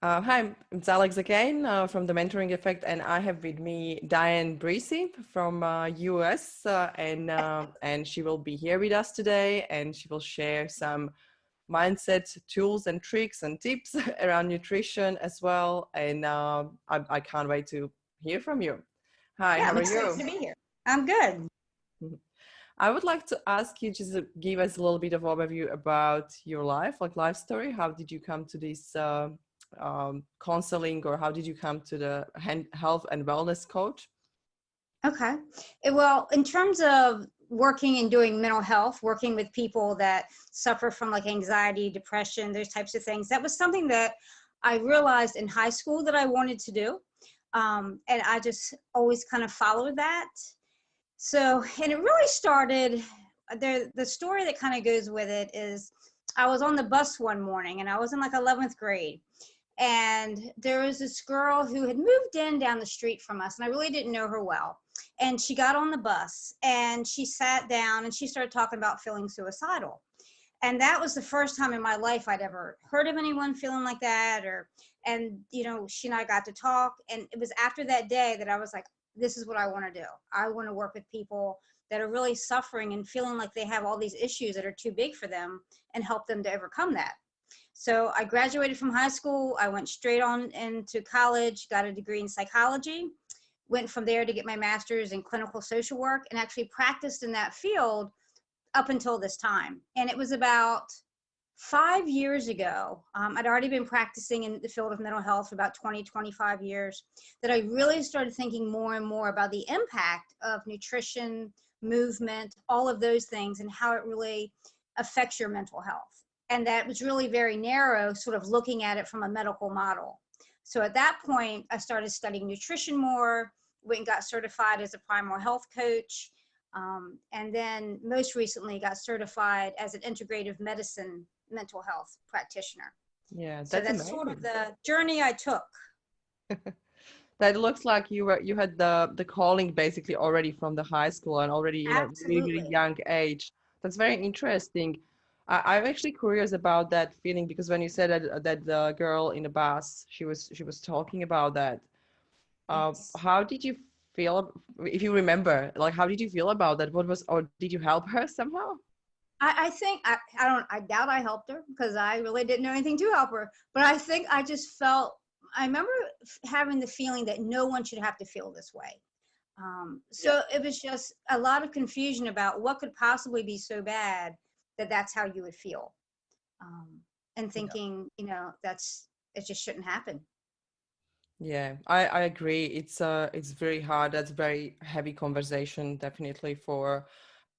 Hi, it's Alex again from the Mentoring Effect, and I have with me Diane Brissey from US, and she will be here with us today, and she will share some mindset tools and tricks and tips around nutrition as well. And I can't wait to hear from you. Hi, Yeah, how I'm are excited you? to be here. I'm good. I would like to ask you just to give us a little bit of overview about your life, like life story. How did you come to this counseling, or how did you come to the health and wellness coach? Okay. Well, in terms of working and doing mental health, working with people that suffer from like anxiety, depression, those types of things, that was something that I realized in high school that I wanted to do. And I just always kind of followed that. So, and it really started the story that kind of goes with it is I was on the bus one morning and I was in like 11th grade. And there was this girl who had moved in down the street from us, and I really didn't know her well. And she got on the bus and she sat down and she started talking about feeling suicidal. And that was the first time in my life I'd ever heard of anyone feeling like that. She and I got to talk. And it was after that day that I was like, this is what I want to do. I want to work with people that are really suffering and feeling like they have all these issues that are too big for them and help them to overcome that. So I graduated from high school. I went straight on into college, got a degree in psychology, went from there to get my master's in clinical social work, and actually practiced in that field up until this time. And it was about 5 years ago, I'd already been practicing in the field of mental health for about 20, 25 years, that I really started thinking more and more about the impact of nutrition, movement, all of those things, and how it really affects your mental health. And that was really very narrow, sort of looking at it from a medical model. So at that point, I started studying nutrition more, went and got certified as a Primal Health Coach, and then most recently got certified as an integrative medicine mental health practitioner. Yeah, So that's that's sort of amazing. the journey I took. That looks like you had the calling basically already from the high school and already in a really, really Absolutely. young age. That's very interesting. I'm actually curious about that feeling, because when you said that the girl in the bus, she was talking about that. Yes. How did you feel, if you remember, like how did you feel about that? What was, or did you help her somehow? I think I doubt I helped her because I really didn't know anything to help her. But I think I just felt, I remember having the feeling that no one should have to feel this way. Yeah. So it was just a lot of confusion about what could possibly be so bad that that's how you would feel. Um, and Yeah. thinking, it just shouldn't happen. Yeah, I agree. It's very hard. That's very heavy conversation, definitely for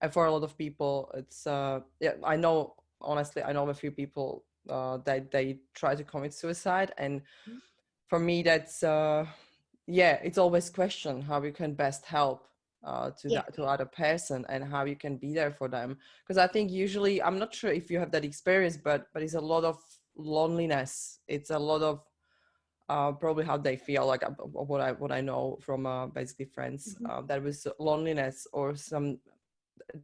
a lot of people. It's yeah, I know, honestly, I know a few people that they try to commit suicide, and for me that's yeah, it's always question how you can best help Yeah. to other person, and how you can be there for them. Because I think usually, I'm not sure if you have that experience, but it's a lot of loneliness. It's a lot of probably how they feel, like what I know from basically friends, Mhm. that was loneliness, or some,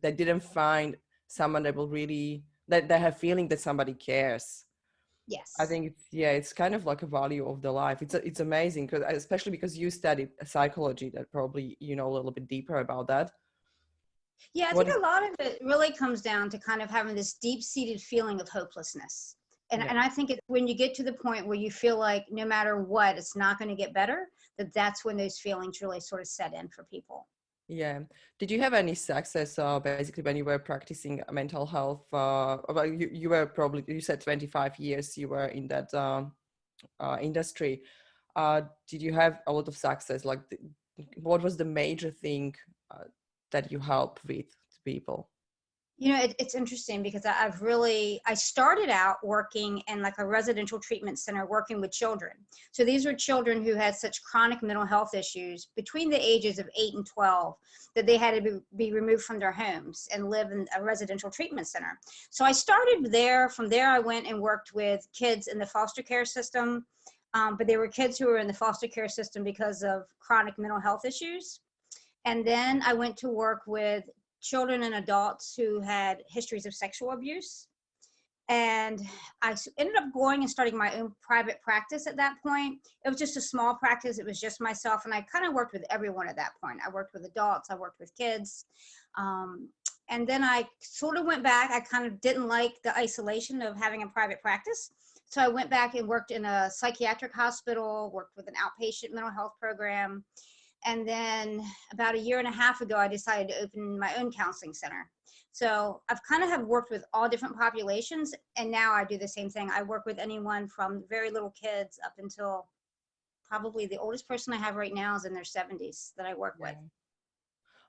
they didn't find someone that will really, that they have feeling that somebody cares. I Yes. think it's, yeah, it's kind of like a value of the life. It's amazing, because especially because you studied psychology, that probably you know a little bit deeper about that. Yeah, I What think is, a lot of it really comes down to kind of having this deep-seated feeling of hopelessness. And, yeah. and I think when you get to the point where you feel like no matter what, it's not going to get better, that's when those feelings really sort of set in for people. Yeah. Did you have any success basically when you were practicing mental health? Well, you were probably, you said 25 years you were in that industry. Did you have a lot of success? Like, what was the major thing that you help with to people? It's interesting because I started out working in like a residential treatment center working with children. So these were children who had such chronic mental health issues between the ages of 8 and 12 that they had to be removed from their homes and live in a residential treatment center. So I started there. From there, I went and worked with kids in the foster care system. But they were kids who were in the foster care system because of chronic mental health issues. And then I went to work with children and adults who had histories of sexual abuse. And ended up going and starting my own private practice at that point. It was just a small practice. It was just myself. And I kind of worked with everyone at that point. I worked with adults. I worked with kids. And then I sort of went back. I kind of didn't like the isolation of having a private practice. So I went back and worked in a psychiatric hospital, worked with an outpatient mental health program. And then about a year and a half ago, I decided to open my own counseling center. So I've kind of have worked with all different populations. And now I do the same thing. I work with anyone from very little kids up until probably the oldest person I have right now is in their 70s that I work with.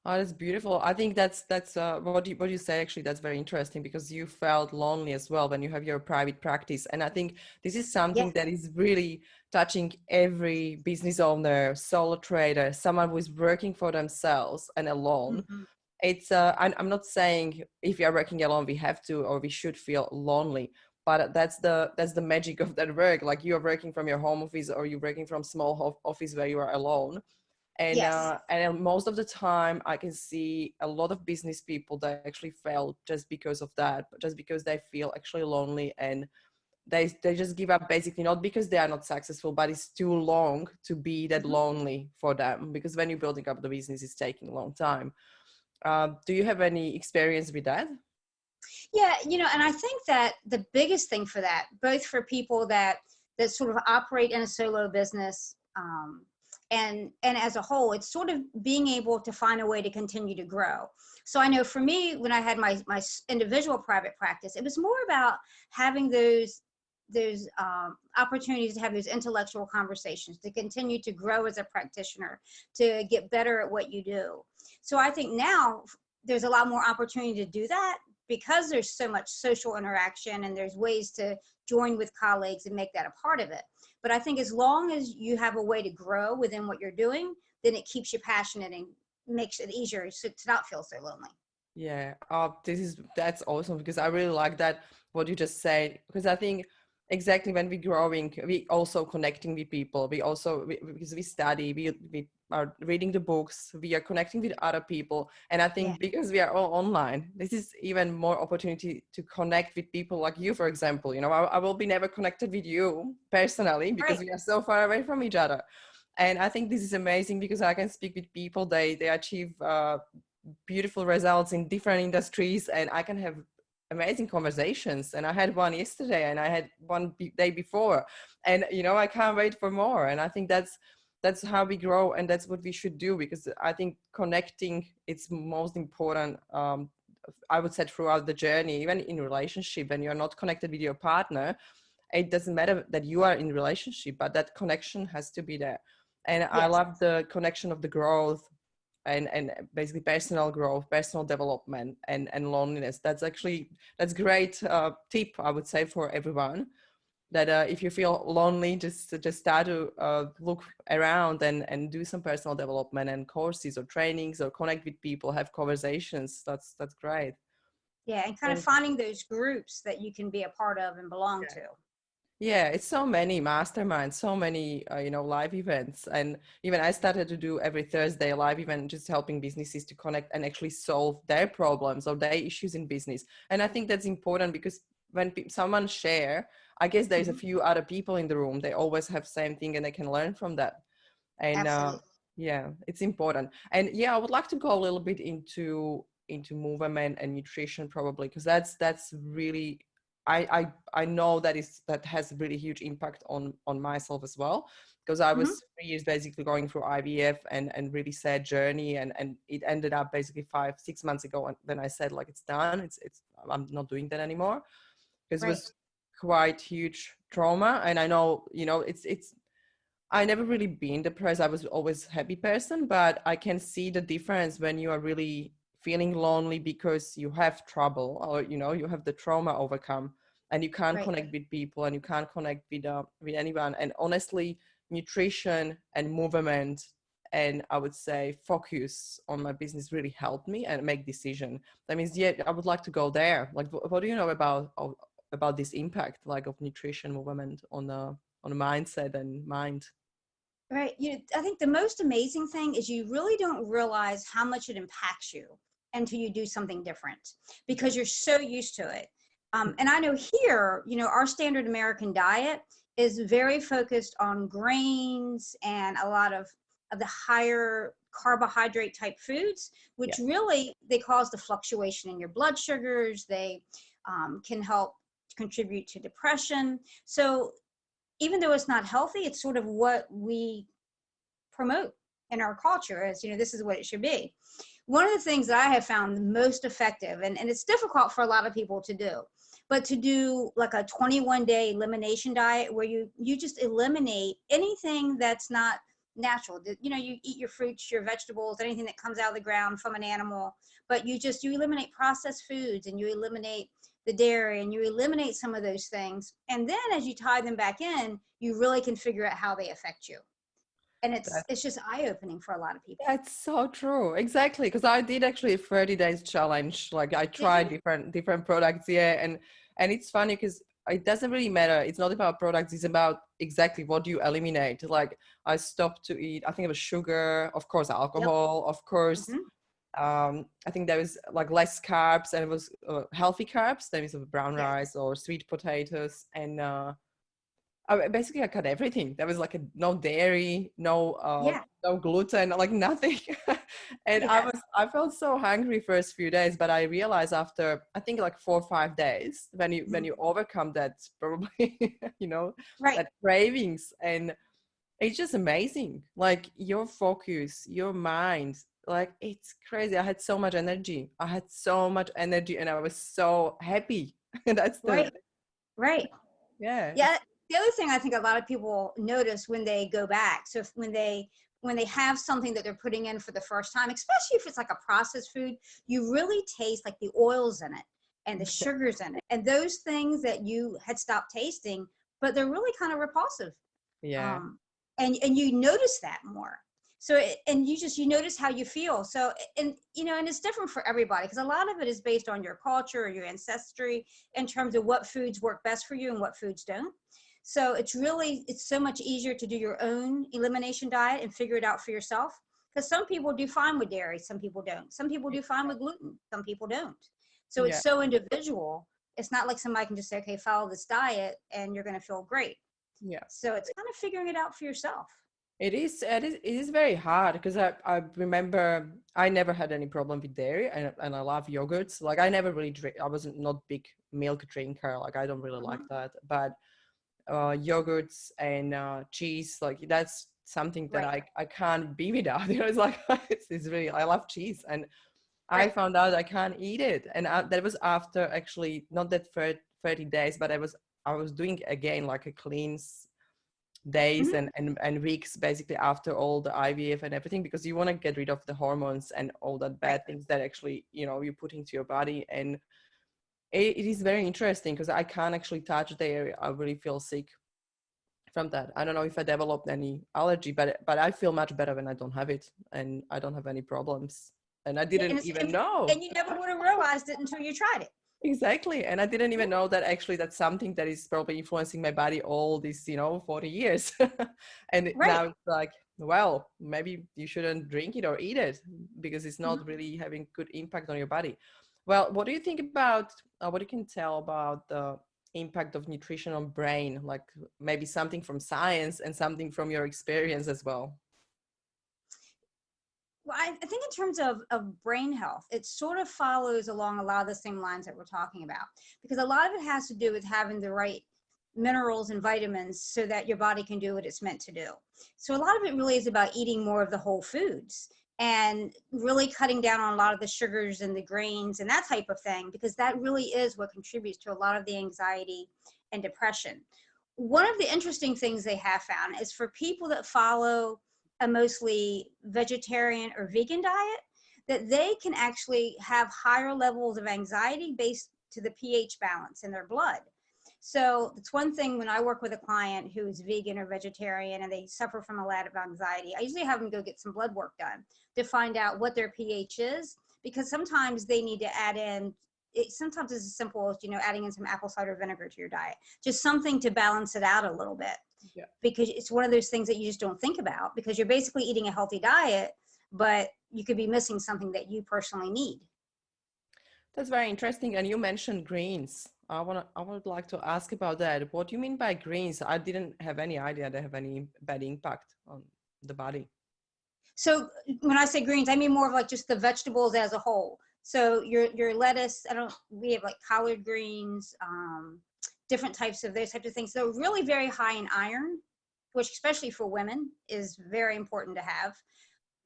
Oh, that's beautiful. I think that's what you say. Actually, that's very interesting because you felt lonely as well when you have your private practice, and I think this is something that is really touching every business owner, solo trader, someone who is working for themselves and alone. Mm-hmm. It's I'm not saying if you're working alone we have to or we should feel lonely, but that's the magic of that work. Like you're working from your home office or you're working from small office where you are alone. Yes. And most of the time I can see a lot of business people that actually fail just because of that, just because they feel actually lonely, and they just give up, basically not because they are not successful, but it's too long to be that Mm-hmm. lonely for them, because when you're building up the business it's taking a long time. Do you have any experience with that? Yeah, and I think that the biggest thing for that, both for people that sort of operate in a solo business, and as a whole, it's sort of being able to find a way to continue to grow. So I know for me, when I had my individual private practice, it was more about having those opportunities to have those intellectual conversations, to continue to grow as a practitioner, to get better at what you do. So I think now there's a lot more opportunity to do that because there's so much social interaction and there's ways to join with colleagues and make that a part of it. But I think as long as you have a way to grow within what you're doing, then it keeps you passionate and makes it easier to not feel so lonely. Yeah, that's awesome, because I really like that what you just said, because I think exactly when we're growing, we also connecting with people. Because we study, we are reading the books, we are connecting with other people, and I Yeah. think because we are all online, this is even more opportunity to connect with people like you, for example. I will be never connected with you personally because Right. we are so far away from each other. And I think this is amazing because I can speak with people, they achieve beautiful results in different industries, and I can have amazing conversations. And I had one yesterday and I had one day before, and I can't wait for more. And I think that's how we grow, and that's what we should do, because I think connecting, it's most important. I would say throughout the journey, even in relationship, when you're not connected with your partner, it doesn't matter that you are in relationship, but that connection has to be there. And I Yes. love the connection of the growth, and basically personal growth, personal development, and loneliness. That's great tip, I would say, for everyone, that if you feel lonely, just start to look around and do some personal development and courses or trainings, or connect with people, have conversations. That's great. Yeah, and kind of And finding those groups that you can be a part of and belong yeah. to. Yeah, it's so many masterminds, so many, live events. And even I started to do every Thursday a live event, just helping businesses to connect and actually solve their problems or their issues in business. And I think that's important, because when someone share, I guess there's a Mm-hmm. few other people in the room, they always have same thing and they can learn from that. And Absolutely. yeah, it's important. And yeah, I would like to go a little bit into movement and nutrition, probably, because that's really, I know that has really huge impact on myself as well, because I Mm-hmm. was 3 years basically going through IVF, and really sad journey, and it ended up basically 5-6 months ago, and then I said, like, it's done, it's I'm not doing that anymore, because it Right. was quite huge trauma. And I know, it's I never really been depressed. I was always a happy person, but I can see the difference when you are really feeling lonely because you have trouble, or you have the trauma overcome, and you can't Right. connect with people, and you can't connect with anyone. And honestly, nutrition and movement, and I would say focus on my business, really helped me and make decision. That means, yeah, I would like to go there. Like, what do you know about this impact, like, of nutrition, movement on the mindset and mind? Right. I think the most amazing thing is you really don't realize how much it impacts you until you do something different, because you're so used to it. And I know here, our standard American diet is very focused on grains and a lot of the higher carbohydrate type foods, which Yeah, really, they cause the fluctuation in your blood sugars. They can help contribute to depression. So even though it's not healthy, it's sort of what we promote in our culture as, this is what it should be. One of the things that I have found the most effective, and it's difficult for a lot of people to do, but to do like a 21-day elimination diet where you just eliminate anything that's not natural. You eat your fruits, your vegetables, anything that comes out of the ground from an animal, but you eliminate processed foods, and you eliminate the dairy, and you eliminate some of those things. And then as you tie them back in, you really can figure out how they affect you. And that, it's just eye-opening for a lot of people. that's so true. Exactly, because I did actually a 30 days challenge. Like I Did tried you? different products, yeah, and it's funny because it doesn't really matter. It's not about products. It's about exactly what you eliminate. Like I stopped to eat. I think it was sugar, of course, Yep. alcohol, of course. Hmm. I think there was like less carbs, and it was healthy carbs. There was brown Yes. rice or sweet potatoes, and basically I cut everything. There was like no dairy, Yeah. no gluten, like nothing. And Yes. I felt so hungry first few days, but I realized after I think like 4 or 5 days, when Mhm. you overcome that, probably Right. that cravings, and it's just amazing. Like your focus, your mind, like it's crazy. I had so much energy. I had so much energy, and I was so happy. And that's the Right. Right. yeah. Yeah. The other thing I think a lot of people notice when they go back, so when they have something that they're putting in for the first time, especially if it's like a processed food, you really taste like the oils in it and the sugars in it and those things that you had stopped tasting, but they're really kind of repulsive. Yeah. um, and you notice that more. So and you notice how you feel. So and it's different for everybody because a lot of it is based on your culture or your ancestry in terms of what foods work best for you and what foods don't. So it's so much easier to do your own elimination diet and figure it out for yourself, because some people do fine with dairy, some people don't. Some people do fine with gluten, some people don't. So Yeah. it's so individual. It's not like somebody can just say, okay, follow this diet and you're going to feel great. Yeah. So it's kind of figuring it out for yourself. It is very hard because I remember I never had any problem with dairy, and I love yogurts. Like I never really drink. I wasn't not big milk drinker. Like I don't really like Mhm. that. But yogurts and cheese, like that's something that Right, I can't be without. It's like it's really I love cheese, and I right. found out I can't eat it, and that was after actually not that 30 days, but I was doing again like a clean days Hmm. and weeks basically after all the IVF and everything, because you want to get rid of the hormones and all that Right. bad things that actually you put into your body. And it is very interesting because I can't actually touch the area. I really feel sick from that. I don't know if I developed any allergy, but I feel much better when I don't have it, and I don't have any problems, and I Yeah, didn't even know. and you never would have realized it until you tried it. Exactly. And I didn't Yeah. even know that actually that's something that is probably influencing my body all these, 40 years. And Right. now it's like, well, maybe you shouldn't drink it or eat it because it's not Hmm. really having good impact on your body. Well, what do you think about, what you can tell about the impact of nutrition on brain? Like maybe something from science and something from your experience as well. Well, I think in terms of brain health, it sort of follows along a lot of the same lines that we're talking about, because a lot of it has to do with having the right minerals and vitamins so that your body can do what it's meant to do. So a lot of it really is about eating more of the whole foods and really cutting down on a lot of the sugars and the grains and that type of thing, because that really is what contributes to a lot of the anxiety and depression. One of the interesting things they have found is for people that follow a mostly vegetarian or vegan diet, that they can actually have higher levels of anxiety based to the pH balance in their blood. So it's one thing when I work with a client who is vegan or vegetarian and they suffer from a lot of anxiety, I usually have them go get some blood work done to find out what their pH is, because sometimes they need to add in, sometimes it's as simple as, adding in some apple cider vinegar to your diet, just something to balance it out a little bit, Yeah. because it's one of those things that you just don't think about because you're basically eating a healthy diet, but you could be missing something that you personally need. That's very interesting. And you mentioned greens. I would like to ask about that. What do you mean by greens? I didn't have any idea they have any bad impact on the body. So when I say greens, I mean more of like just the vegetables as a whole. So your lettuce, we have like collard greens, different types of those types of things. So really very high in iron, which especially for women is very important to have.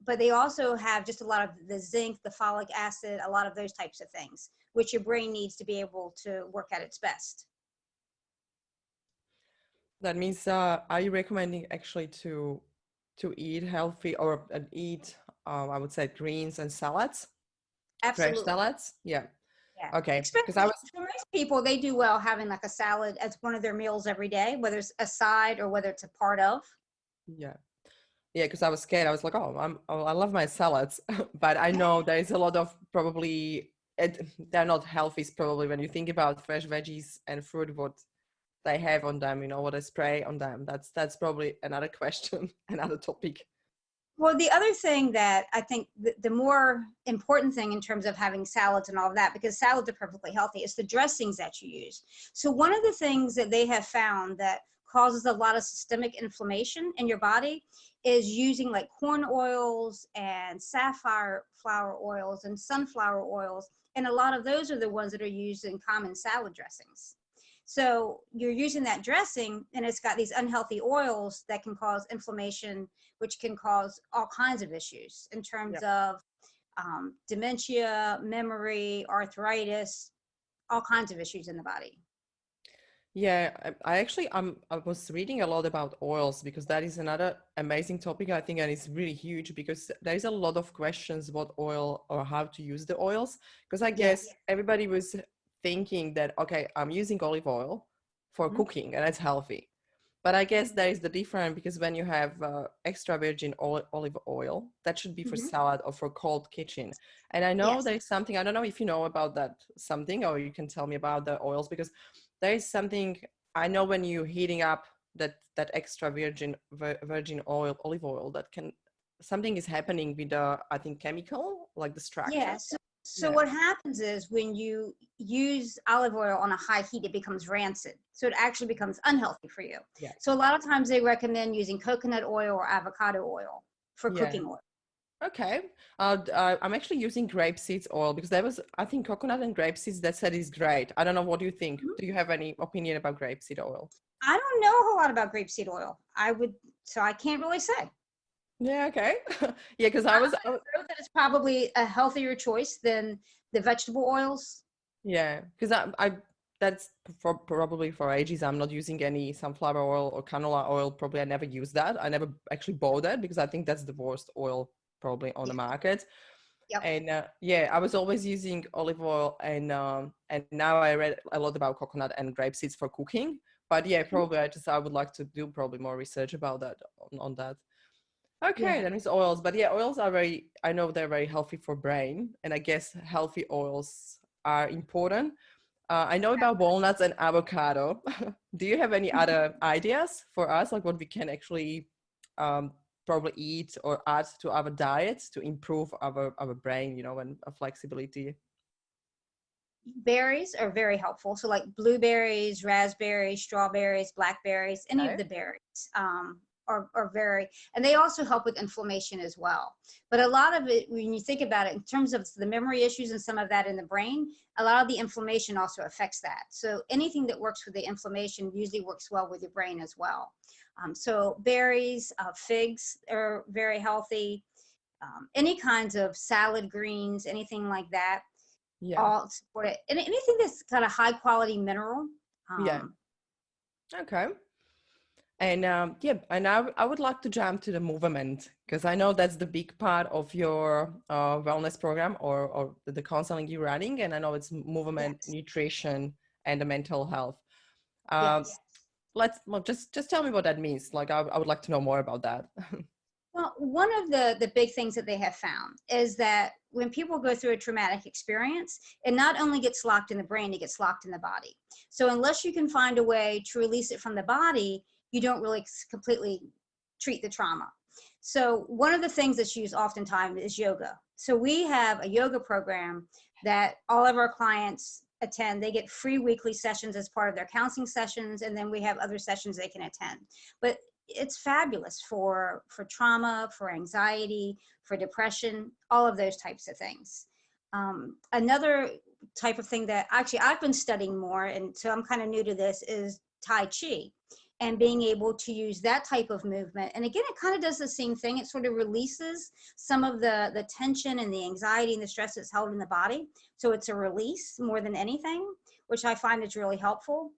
But they also have just a lot of the zinc, the folic acid, a lot of those types of things, which your brain needs to be able to work at its best. That means, are you recommending actually to eat healthy or eat, I would say greens and salads, fresh Absolutely. salads? Yeah. Yeah. Okay. Because I Especially was, for most people, they do well having like a salad as one of their meals every day, whether it's a side or whether it's a part of. yeah. Yeah, because I was scared. I was like, I love my salads, but I know there is a lot of probably they're not healthy. Probably when you think about fresh veggies and fruit, what they have on them, what they spray on them. That's probably another question, another topic. Well, the other thing that I think the more important thing in terms of having salads and all of that, because salads are perfectly healthy, is the dressings that you use. So one of the things that they have found that causes a lot of systemic inflammation in your body is using like corn oils and safflower flower oils and sunflower oils. And a lot of those are the ones that are used in common salad dressings. So you're using that dressing and it's got these unhealthy oils that can cause inflammation, which can cause all kinds of issues in terms Yeah. of dementia, memory, arthritis, all kinds of issues in the body. Yeah, I actually I was reading a lot about oils because that is another amazing topic I think, and it's really huge because there is a lot of questions about oil or how to use the oils. Because I guess Yes. everybody was thinking that okay, I'm using olive oil for Mhm. cooking and it's healthy. But I guess there is the difference because when you have extra virgin olive oil, that should be for Mhm. salad or for cold kitchen. And I know Yes. there is something, I don't know if you know about that something, or you can tell me about the oils because there is something I know when you're heating up that extra virgin oil, olive oil, that can something is happening with the I think chemical like the structure. Yeah. So Yeah. what happens is when you use olive oil on a high heat, it becomes rancid. So it actually becomes unhealthy for you. Yeah. So a lot of times they recommend using coconut oil or avocado oil for Yeah. cooking oil. Okay. I'm actually using grape seeds oil because there was, I think, coconut and grape seeds that said is great. I don't know. What do you think? Do you have any opinion about grape seed oil? I don't know a whole lot about grapeseed oil. So I can't really say. Yeah. Okay. Yeah. Because I I was, know that it's probably a healthier choice than the vegetable oils. yeah. Because that's for probably for ages. I'm not using any sunflower oil or canola oil. Probably I never use that. I never actually bought that because I think that's the worst oil probably on the Yeah. market. Yep. And yeah, I was always using olive oil, and now I read a lot about coconut and grape seeds for cooking. But yeah, probably I would like to do probably more research about that on that. Okay, Yeah. that means oils. But yeah, oils are very, I know they're very healthy for brain, and I guess healthy oils are important. I know about walnuts and avocado. Do you have any other ideas for us, like what we can actually um, probably eat or add to our diet to improve our brain, and flexibility? Berries are very helpful. So like blueberries, raspberries, strawberries, blackberries, any of Okay. the berries are very, and they also help with inflammation as well. But a lot of it, when you think about it, in terms of the memory issues and some of that in the brain, a lot of the inflammation also affects that. So anything that works with the inflammation usually works well with your brain as well. So berries, figs are very healthy. Any kinds of salad greens, anything like that Yeah. all support it. And anything that's got a high quality mineral. Yeah. Um, Okay. And yeah, and I would like to jump to the movement because I know that's the big part of your wellness program or the counseling you're running. And I know it's movement, yes, nutrition, and the mental health. Um, yes. well, just tell me what that means. Like, I would like to know more about that. Well, one of the big things that they have found is that when people go through a traumatic experience, it not only gets locked in the brain, it gets locked in the body. So unless you can find a way to release it from the body, you don't really completely treat the trauma. So one of the things that's used oftentimes is yoga. So we have a yoga program that all of our clients attend. They get free weekly sessions as part of their counseling sessions, and then we have other sessions they can attend. But it's fabulous for trauma, for anxiety, for depression, all of those types of things. Another type of thing that actually I've been studying more, and so I'm kind of new to this, is Tai Chi, and being able to use that type of movement. And again, it kind of does the same thing. It sort of releases some of the tension and the anxiety and the stress that's held in the body. So it's a release more than anything, which I find is really helpful.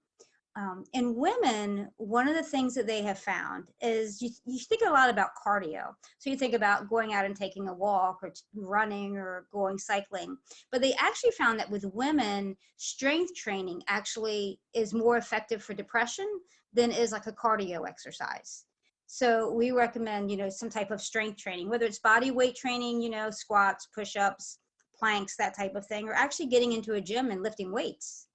In women, one of the things that they have found is you think a lot about cardio. So you think about going out and taking a walk or running or going cycling. But they actually found that with women, strength training actually is more effective for depression than is like a cardio exercise. So we recommend, some type of strength training, whether it's body weight training, squats, push-ups, planks, that type of thing, or actually getting into a gym and lifting weights.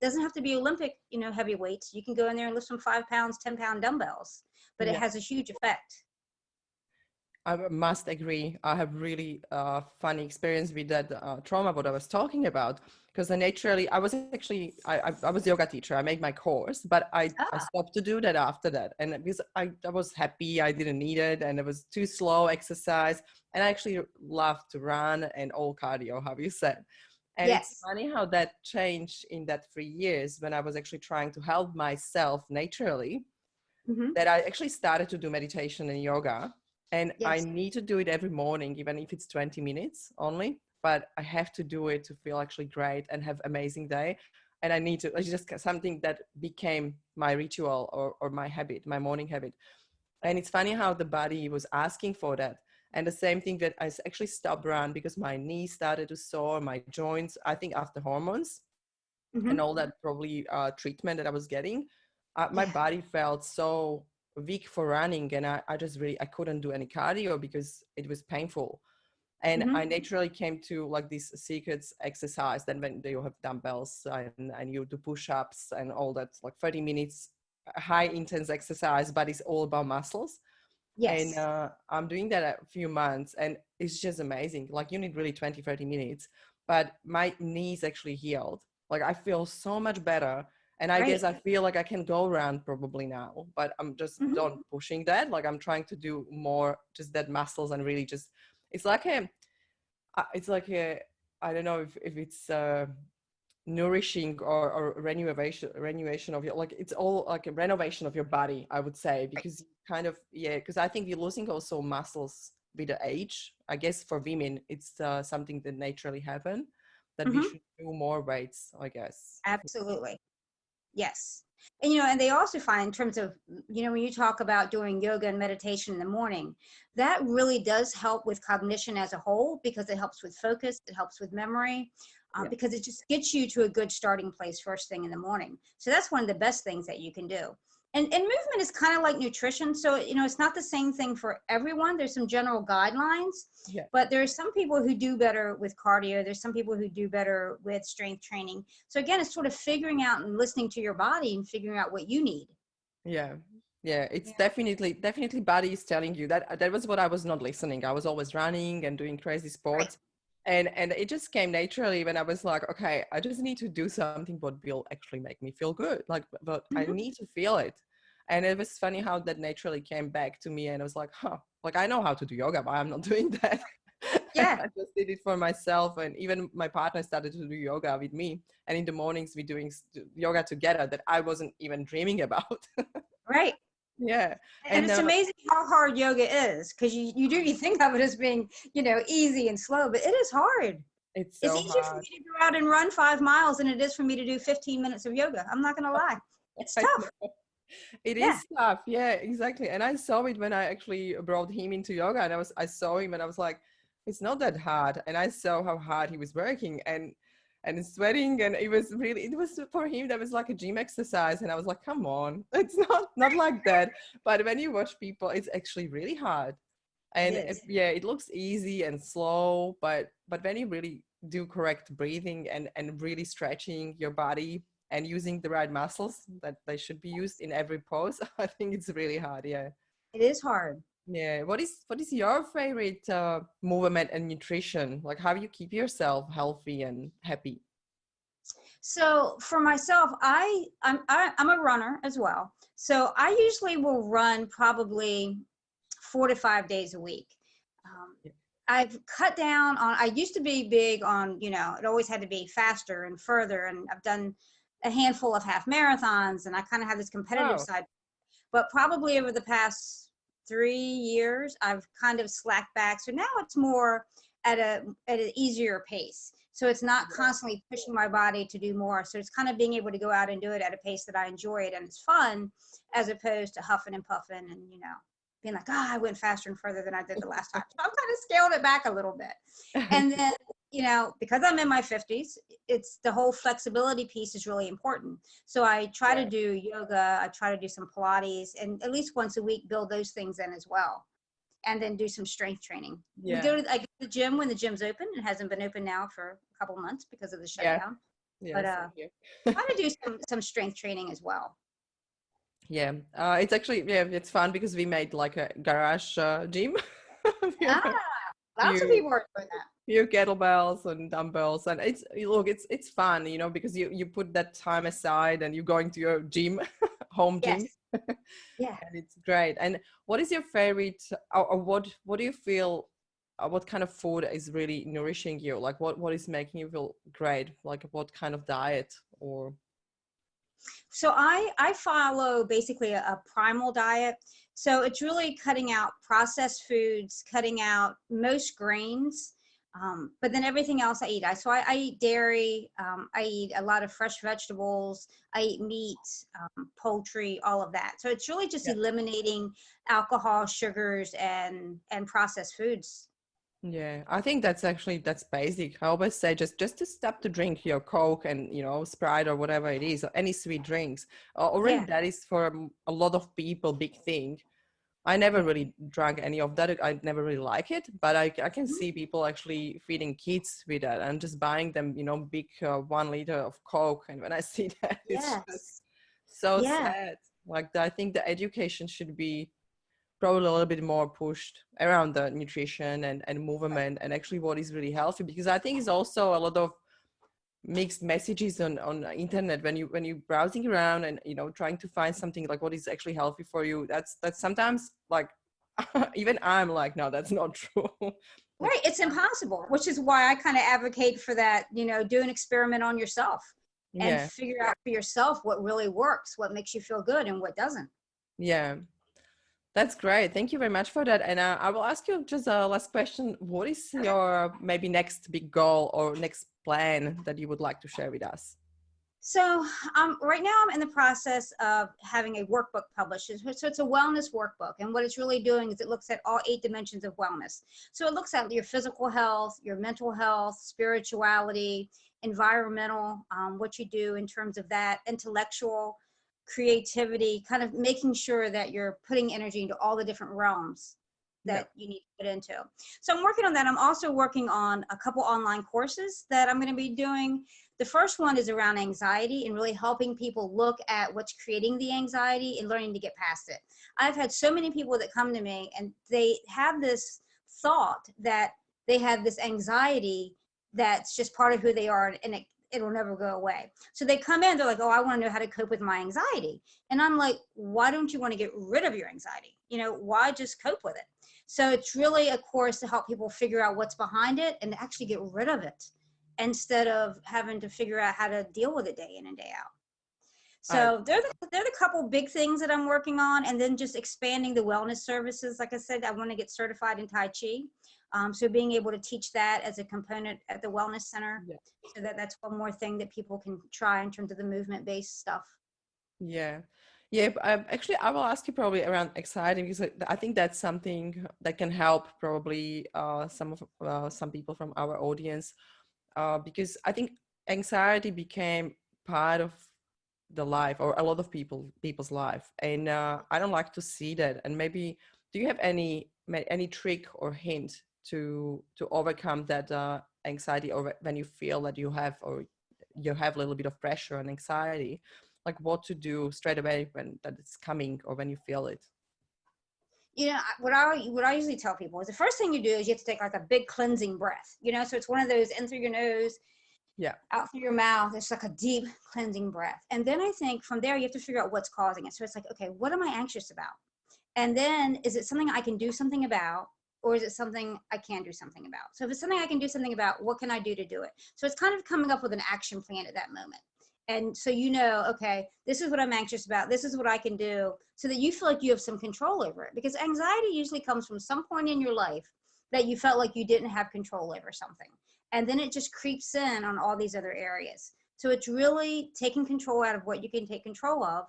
Doesn't have to be Olympic, heavy weights. You can go in there and lift some 5 pounds, 10-pound dumbbells, but it Yeah. has a huge effect. I must agree. I have really funny experience with that trauma, what I was talking about, because I was actually, I was a yoga teacher. I made my course, but I stopped to do that after that. And because I was happy, I didn't need it, and it was too slow exercise. And I actually love to run and all cardio, how you said. And it's Yes. funny how that changed in that 3 years when I was actually trying to help myself naturally, Mm-hmm. that I actually started to do meditation and yoga. And I Yes. need to do it every morning, even if it's 20 minutes only, but I have to do it to feel actually great and have amazing day. And I need to, it's just something that became my ritual or my habit, my morning habit. And it's funny how the body was asking for that. And the same thing that I actually stopped run because my knees started to sore, my joints, I think after hormones Mm-hmm. and all that probably treatment that I was getting, my Yeah. body felt so weak for running. And I just really, I couldn't do any cardio because it was painful. And Mm-hmm. I naturally came to like this secrets exercise. Then when you have dumbbells and you do push-ups and all that, like 30 minutes, high intense exercise, but it's all about muscles. And Yes. I'm doing that a few months and it's just amazing. Like you need really 20, 30 minutes, but my knees actually healed. Like I feel so much better. And I guess Great. I feel like I can go around probably now, but I'm just Mm-hmm. don't pushing that. Like I'm trying to do more just that muscles and really just, it's like it's like a, I don't know if it's nourishing or renovation of your, like it's all like a renovation of your body, I would say, because kind of, yeah, because I think you're losing also muscles with the age. I guess for women it's something that naturally happen, that we Mm-hmm. should do more weights, I guess. Absolutely. Yes. And they also find in terms of, when you talk about doing yoga and meditation in the morning, that really does help with cognition as a whole because it helps with focus, it helps with memory, Yeah. because it just gets you to a good starting place first thing in the morning. So that's one of the best things that you can do. And movement is kind of like nutrition. So, it's not the same thing for everyone. There's some general guidelines, Yeah. but there's some people who do better with cardio. There's some people who do better with strength training. So again, it's sort of figuring out and listening to your body and figuring out what you need. Yeah. Yeah, it's Yeah. definitely body is telling you that. That was what I was not listening. I was always running and doing crazy Right. sports. And it just came naturally when I was like, okay, I just need to do something what will actually make me feel good. Like, but I Mm-hmm. need to feel it. And it was funny how that naturally came back to me. And I was like, huh, like I know how to do yoga, but I'm not doing that. And Yeah. I just did it for myself. And even my partner started to do yoga with me. And in the mornings, we're doing yoga together that I wasn't even dreaming about. Right. Yeah. And And it's amazing how hard yoga is because you think of it as being, easy and slow, but it is hard. it's It's so easier for hard. me to go out and run 5 miles than it is for me to do 15 minutes of yoga. I'm not going to lie. It's I tough. know. It Yeah. is tough. Yeah, exactly. And I saw it when I actually brought him into yoga and I saw him and I was like, it's not that hard. And I saw how hard he was working and sweating. And it was for him, that was like a gym exercise. And I was like, come on, it's not like that. But when you watch people, it's actually really hard. It And is. yeah, it looks easy and slow, but when you really do correct breathing and really stretching your body and using the right muscles that they should be used in every pose, I think it's really hard. Yeah. It is hard. Yeah. What is your favorite movement and nutrition? Like how you keep yourself healthy and happy? So for myself, I'm a runner as well. So I usually will run probably 4 to 5 days a week. Um, I've cut down on, I used to be big on, it always had to be faster and further. And I've done a handful of half marathons, and I kind of have this competitive Wow. side. But probably over the past 3 years, I've kind of slacked back. So now it's more at an easier pace. So it's not constantly pushing my body to do more. So it's kind of being able to go out and do it at a pace that I enjoy it and it's fun, as opposed to huffing and puffing and, being like, I went faster and further than I did the last time. So I'm kind of scaled it back a little bit. And then, because I'm in my 50s, it's the whole flexibility piece is really important. So I try to do yoga, I try to do some Pilates, and at least once a week build those things in as well. And then do some strength training. I go to the gym when the gym's open. It hasn't been open now for a couple months because of the shutdown. But try to do some strength training as well. Yeah, it's actually, it's fun because we made like a garage gym. Lots of people are doing that. Few kettlebells and dumbbells, and it's fun, because you put that time aside and you're going to your gym, home gym. Yeah. And it's great. And what is your favorite, or what do you feel, what kind of food is really nourishing you? Like what is making you feel great? Like what kind of diet or? So I follow basically a primal diet. So it's really cutting out processed foods, cutting out most grains, but then everything else I eat. I eat dairy. I eat a lot of fresh vegetables. I eat meat, poultry, all of that. So it's really just eliminating alcohol, sugars, and processed foods. Yeah, I think that's basic. I always say just to stop to drink your Coke and Sprite or whatever it is, or any sweet drinks. Already that is for a lot of people big thing. I never really drank any of that. I never really like it, but I can see people actually feeding kids with that and just buying them, big 1 liter of Coke. And when I see that, it's just so sad. Like I think the education should be probably a little bit more pushed around the nutrition and movement and actually what is really healthy, because I think it's also a lot of mixed messages on the internet when you browsing around and trying to find something like what is actually healthy for you. That's sometimes like even I'm like, no, that's not true. Right, it's impossible, which is why I kind of advocate for that. Do an experiment on yourself and figure out for yourself what really works, what makes you feel good and what doesn't. Yeah, that's great. Thank you very much for that. And I will ask you just a last question. What is your maybe next big goal or next plan that you would like to share with us? So right now I'm in the process of having a workbook published. So it's a wellness workbook. And what it's really doing is it looks at all 8 dimensions of wellness. So it looks at your physical health, your mental health, spirituality, environmental, what you do in terms of that, intellectual, creativity, kind of making sure that you're putting energy into all the different realms that you need to put into. So I'm working on that. I'm also working on a couple online courses that I'm going to be doing. The first one is around anxiety and really helping people look at what's creating the anxiety and learning to get past it. I've had so many people that come to me and they have this thought that they have this anxiety that's just part of who they are, and it'll never go away. So they come in, they're like, oh, I want to know how to cope with my anxiety. And I'm like, why don't you want to get rid of your anxiety? Why just cope with it? So it's really a course to help people figure out what's behind it and actually get rid of it instead of having to figure out how to deal with it day in and day out. So they're the couple big things that I'm working on, and then just expanding the wellness services. Like I said, I want to get certified in Tai Chi. So being able to teach that as a component at the wellness center, so that's one more thing that people can try in terms of the movement-based stuff. Yeah. Actually, I will ask you probably around anxiety, because I think that's something that can help probably some people from our audience, because I think anxiety became part of the life, or a lot of people's life, and I don't like to see that. And maybe, do you have any trick or hint to overcome that anxiety, or when you feel that you have a little bit of pressure and anxiety, like what to do straight away when that it's coming, or when you feel it? What I usually tell people is the first thing you do is you have to take like a big cleansing breath, so it's one of those in through your nose, Yeah. Out through your mouth. It's like a deep cleansing breath. And then I think from there, you have to figure out what's causing it. So it's like, okay, what am I anxious about? And then is it something I can do something about? Or is it something I can do something about? So if it's something I can do something about, what can I do to do it? So it's kind of coming up with an action plan at that moment. And so you know, okay, this is what I'm anxious about. This is what I can do, so that you feel like you have some control over it. Because anxiety usually comes from some point in your life that you felt like you didn't have control over something. And then it just creeps in on all these other areas. So it's really taking control out of what you can take control of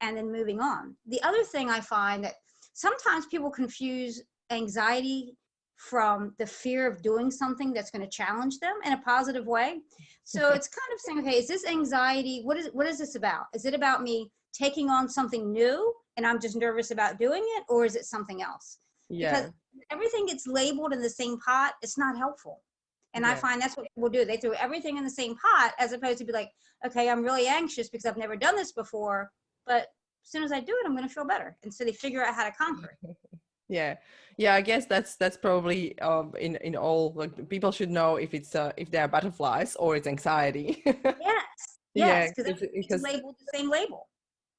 and then moving on. The other thing I find that sometimes people confuse anxiety from the fear of doing something that's going to challenge them in a positive way. So it's kind of saying, okay, is this anxiety? What is this about? Is it about me taking on something new and I'm just nervous about doing it? Or is it something else? Because Yeah. everything gets labeled in the same pot. It's not helpful. And I Yeah. find that's what people do. They throw everything in the same pot, as opposed to be like, okay, I'm really anxious because I've never done this before, but as soon as I do it, I'm going to feel better. And so they figure out how to conquer it. Yeah, yeah. I guess that's probably in all, like, people should know if they are butterflies or it's anxiety. Yes, Yeah, yes, because everything's because labeled the same label.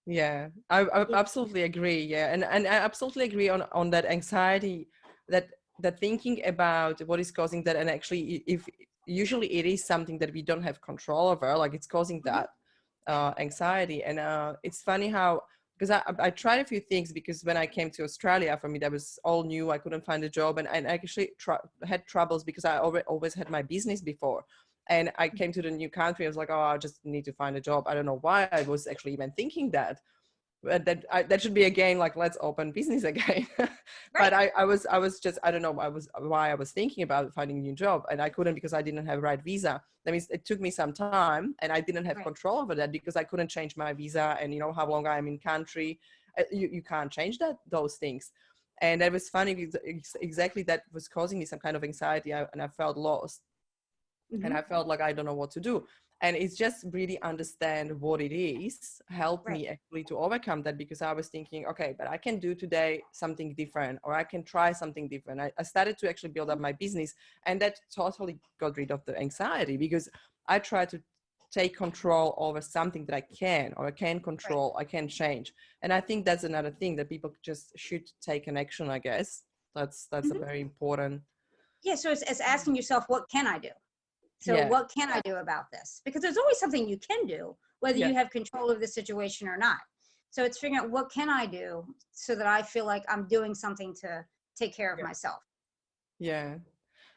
yeah, I Yeah, absolutely agree. Yeah, and I absolutely agree on that anxiety, that thinking about what is causing that, and actually if usually it is something that we don't have control over, like it's causing mhm, that anxiety. And it's funny how, because I tried a few things, because when I came to Australia, for me that was all new. I couldn't find a job, and I actually had troubles because I always had my business before. And I came to the new country. I was like, oh, I just need to find a job. I don't know why I was actually even thinking that. But that should be again like, let's open business again. But right, I was just, I don't know, I was thinking about finding a new job, and I couldn't because I didn't have right visa. That means it took me some time, and I didn't have right. control over that because I couldn't change my visa, and you know how long I'm in country. You can't change those things. And that was funny because exactly that was causing me some kind of anxiety, and I felt lost, and Hmm. I felt like I don't know what to do. And it's just really understand what it is helped Right. me actually to overcome that, because I was thinking, okay, but I can do today something different, or I can try something different. I started to actually build up my business, and that totally got rid of the anxiety, because I tried to take control over something that I can, or I can Right. control, I can change. And I think that's another thing that people just should take an action, I guess. That's a Hmm. very important. Yeah. So it's asking yourself, what can I do? So Yeah. what can I do about this? Because there's always something you can do, whether Yeah. you have control of the situation or not. So it's figuring out what can I do so that I feel like I'm doing something to take care of Yeah. myself. Yeah.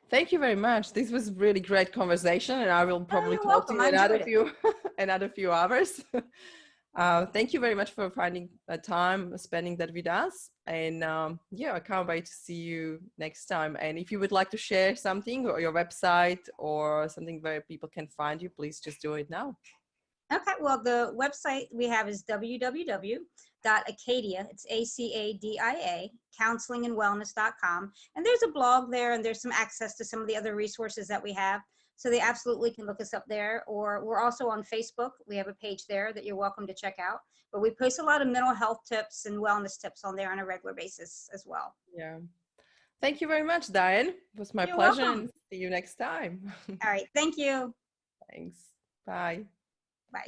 Thank you very much. This was really great conversation, and I will Oh, probably you're talk to welcome. you I another enjoyed it. few another few hours. Thank you very much for finding a time spending that with us, and yeah, I can't wait to see you next time. And if you would like to share something, or your website, or something where people can find you, please just do it now. Okay, well, the website we have is www.acadia, it's ACADIA, counselingandwellness.com. And there's a blog there, and there's some access to some of the other resources that we have. So they absolutely can look us up there. Or we're also on Facebook. We have a page there that you're welcome to check out. But we post a lot of mental health tips and wellness tips on there on a regular basis as well. Yeah. Thank you very much, Diane. It was my You're pleasure, welcome. and see you next time. All right, thank you. Thanks. Bye. Bye.